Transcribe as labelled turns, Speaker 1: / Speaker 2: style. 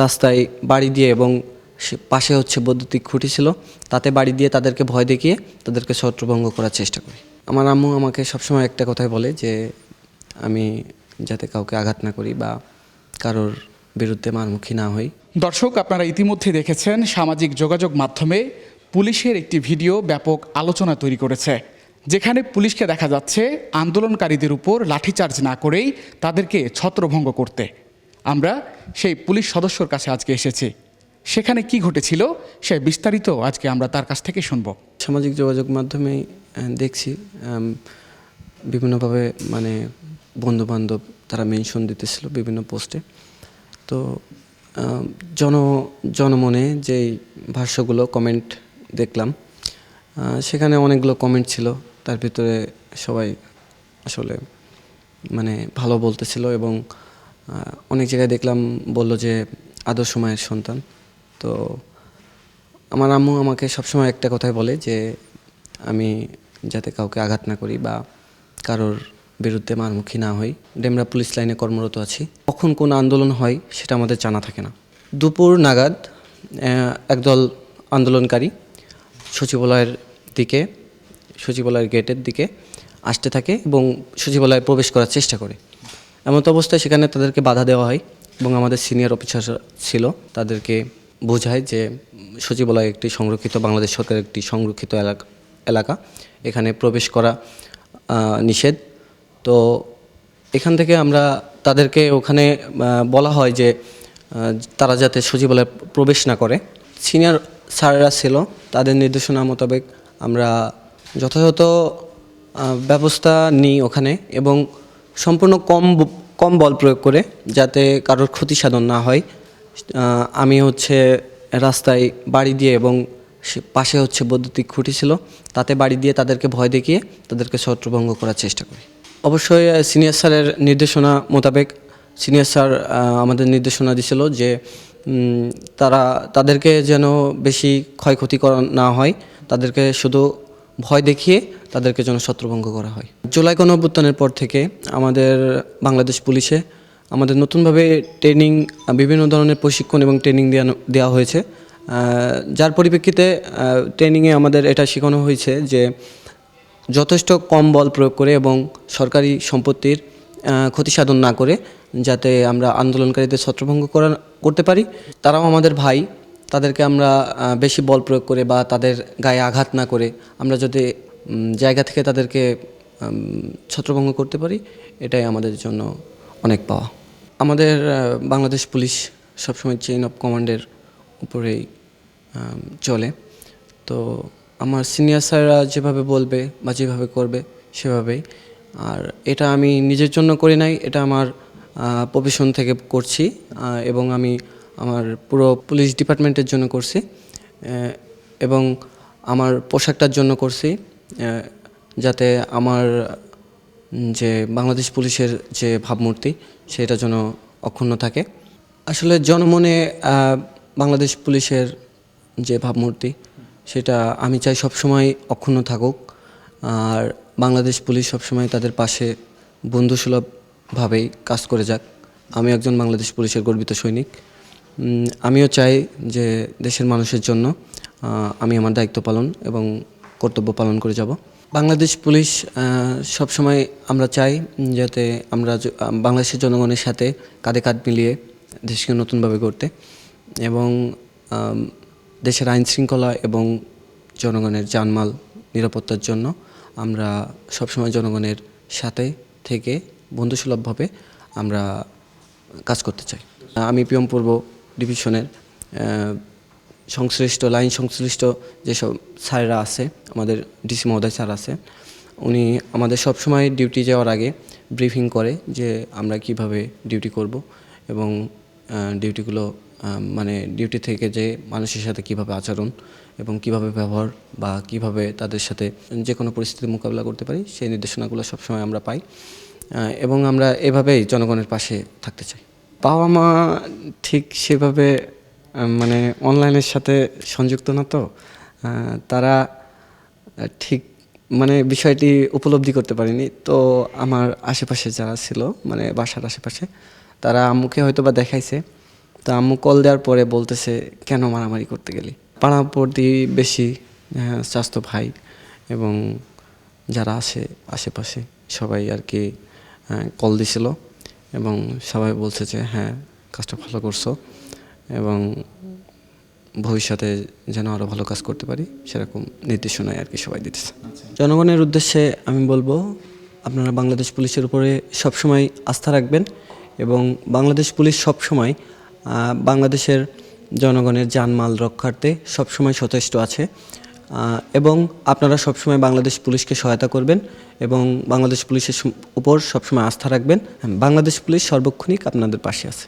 Speaker 1: রাস্তায় বাড়ি দিয়ে এবং পাশে হচ্ছে বৈদ্যুতিক খুঁটি ছিল, তাতে বাড়ি দিয়ে তাদেরকে ভয় দেখিয়ে তাদেরকে ছত্রভঙ্গ করার চেষ্টা করি। আমার আম্মু আমাকে সবসময় একটা কথাই বলে যে আমি যাতে কাউকে আঘাত না করি বা কারোর বিরুদ্ধে মারমুখী না হই।
Speaker 2: দর্শক, আপনারা ইতিমধ্যে দেখেছেন সামাজিক যোগাযোগ মাধ্যমে পুলিশের একটি ভিডিও ব্যাপক আলোচনা তৈরি করেছে, যেখানে পুলিশকে দেখা যাচ্ছে আন্দোলনকারীদের উপর লাঠিচার্জ না করেই তাদেরকে ছত্রভঙ্গ করতে। আমরা সেই পুলিশ সদস্যর কাছে আজকে এসেছি। সেখানে কি ঘটেছিল সে বিস্তারিত আজকে আমরা তার কাছ থেকে শুনব।
Speaker 1: সামাজিক যোগাযোগ মাধ্যমে দেখছি বিভিন্নভাবে বন্ধুবান্ধব তারা মেনশন দিতেছিল বিভিন্ন পোস্টে। তো জনমনে যেই ভাষ্যগুলো কমেন্ট দেখলাম, সেখানে অনেকগুলো কমেন্ট ছিল। তার ভিতরে সবাই আসলে ভালো বলতেছিল এবং অনেক জায়গায় দেখলাম বলল যে আদর্শ মায়ের সন্তান। তো আমার আম্মু আমাকে সবসময় একটা কথাই বলে যে আমি যাতে কাউকে আঘাত না করি বা কারোর বিরুদ্ধে মারমুখী না হই। ডেমরা পুলিশ লাইনে কর্মরত আছি। কখন কোন আন্দোলন হয় সেটা আমাদের জানা থাকে না। দুপুর নাগাদ একদল আন্দোলনকারী সচিবালয়ের গেটের দিকে আসতে থাকে এবং সচিবালয়ে প্রবেশ করার চেষ্টা করে। এমন অবস্থায় সেখানে তাদেরকে বাধা দেওয়া হয় এবং আমাদের সিনিয়র অফিসার ছিল, তাদেরকে বোঝায় যে সচিবালয় একটি সংরক্ষিত, বাংলাদেশ সরকারের একটি সংরক্ষিত এলাকা, এখানে প্রবেশ করা নিষেধ। তো এখান থেকে আমরা তাদেরকে ওখানে বলা হয় যে তারা যাতে সচিবালয়ে প্রবেশ না করে। সিনিয়র স্যাররা ছিল, তাদের নির্দেশনা মোতাবেক আমরা যথাযথ ব্যবস্থা নিই ওখানে এবং সম্পূর্ণ কম বল প্রয়োগ করে যাতে কারোর ক্ষতি সাধন না হয়। আমি রাস্তায় বাড়ি দিয়ে এবং পাশে বৈদ্যুতিক খুঁটি ছিল, তাতে বাড়ি দিয়ে তাদেরকে ভয় দেখিয়ে তাদেরকে ছত্রভঙ্গ করার চেষ্টা করি। অবশ্যই সিনিয়র স্যারের নির্দেশনা মোতাবেক সিনিয়র স্যার আমাদের নির্দেশনা দিয়েছিল যে তাদেরকে যেন বেশি ক্ষয়ক্ষতি করা না হয়, তাদেরকে শুধু ভয় দেখিয়ে তাদেরকে যেন ছত্রভঙ্গ করা হয়। জুলাই গণঅভ্যুত্থানের পর থেকে আমাদের বাংলাদেশ পুলিশে আমাদের নতুনভাবে ট্রেনিং, বিভিন্ন ধরনের প্রশিক্ষণ এবং ট্রেনিং দেওয়া হয়েছে, যার পরিপ্রেক্ষিতে ট্রেনিংয়ে আমাদের এটা শেখানো হয়েছে যে যথেষ্ট কম বল প্রয়োগ করে এবং সরকারি সম্পত্তির ক্ষতি সাধন না করে যাতে আমরা আন্দোলনকারীদের ছত্রভঙ্গ করতে পারি। তারাও আমাদের ভাই, তাদেরকে আমরা বেশি বল প্রয়োগ করে বা তাদের গায়ে আঘাত না করে আমরা যদি জায়গা থেকে তাদেরকে ছত্রভঙ্গ করতে পারি, এটাই আমাদের জন্য অনেক পাওয়া। আমাদের বাংলাদেশ পুলিশ সবসময় চেইন অফ কমান্ডের উপরেই চলে। তো আমার সিনিয়র স্যাররা যেভাবে বলবে বা যেভাবে করবে সেভাবেই। আর এটা আমি নিজের জন্য করি নাই, এটা আমার প্রফেশন থেকে করছি এবং আমি আমার পুরো পুলিশ ডিপার্টমেন্টের জন্য করছি এবং আমার পোশাকটার জন্য করছি, যাতে আমার যে বাংলাদেশ পুলিশের যে ভাবমূর্তি সেটা যেন অক্ষুণ্ণ থাকে। আসলে জনমনে বাংলাদেশ পুলিশের যে ভাবমূর্তি সেটা আমি চাই সবসময় অক্ষুণ্ণ থাকুক। আর বাংলাদেশ পুলিশ সবসময় তাদের পাশে বন্ধুসুলভভাবেই কাজ করে যাক। আমি একজন বাংলাদেশ পুলিশের গর্বিত সৈনিক। আমিও চাই যে দেশের মানুষের জন্য আমি আমার দায়িত্ব পালন এবং কর্তব্য পালন করে যাব। বাংলাদেশ পুলিশ সবসময় আমরা চাই যাতে আমরা বাংলাদেশের জনগণের সাথে কাঁধে কাঁধ মিলিয়ে দেশকে নতুনভাবে গড়তে এবং দেশের আইন শৃঙ্খলা এবং জনগণের জানমাল নিরাপত্তার জন্য আমরা সবসময় জনগণের সাথে থেকে বন্ধুসুলভভাবে আমরা কাজ করতে চাই। আমি পিএম পূর্ব ডিভিশনের লাইন সংশ্লিষ্ট যেসব স্যাররা আছে, আমাদের ডিসি মহোদয় স্যার আছে, উনি আমাদের সবসময় ডিউটি যাওয়ার আগে ব্রিফিং করে যে আমরা কিভাবে ডিউটি করব এবং ডিউটিগুলো ডিউটি থেকে যে মানুষের সাথে কিভাবে আচরণ এবং কিভাবে ব্যবহার বা কিভাবে তাদের সাথে যে কোনো পরিস্থিতির মোকাবিলা করতে পারি, সেই নির্দেশনাগুলো সবসময় আমরা পাই এবং আমরা এভাবেই জনগণের পাশে থাকতে চাই। বাবা মা ঠিক সেভাবে অনলাইনের সাথে সংযুক্ত না, তো তারা ঠিক বিষয়টি উপলব্ধি করতে পারেনি। তো আমার আশেপাশে যারা ছিল বাসার আশেপাশে, তারা আম্মুকে হয়তো বা দেখাইছে, তো আম্মু কল দেওয়ার পরে বলতেছে কেন মারামারি করতে গেলি। পাড়া প্রতিবেশী, স্বাস্থ্য ভাই এবং যারা আছে আশেপাশে সবাই আর কি কল দিছিল এবং সবাই বলছে যে হ্যাঁ কাজটা ভালো করছো এবং ভবিষ্যতে যেন আরও ভালো কাজ করতে পারি সেরকম নির্দেশনায় আর কি সবাই দিতেছে। জনগণের উদ্দেশ্যে আমি বলবো আপনারা বাংলাদেশ পুলিশের উপরে সবসময় আস্থা রাখবেন এবং বাংলাদেশ পুলিশ সবসময় বাংলাদেশের জনগণের জানমাল রক্ষার্থে সবসময় সচেষ্ট আছে এবং আপনারা সবসময় বাংলাদেশ পুলিশকে সহায়তা করবেন এবং বাংলাদেশ পুলিশের উপর সবসময় আস্থা রাখবেন। বাংলাদেশ পুলিশ সর্বক্ষণিক আপনাদের পাশে আছে।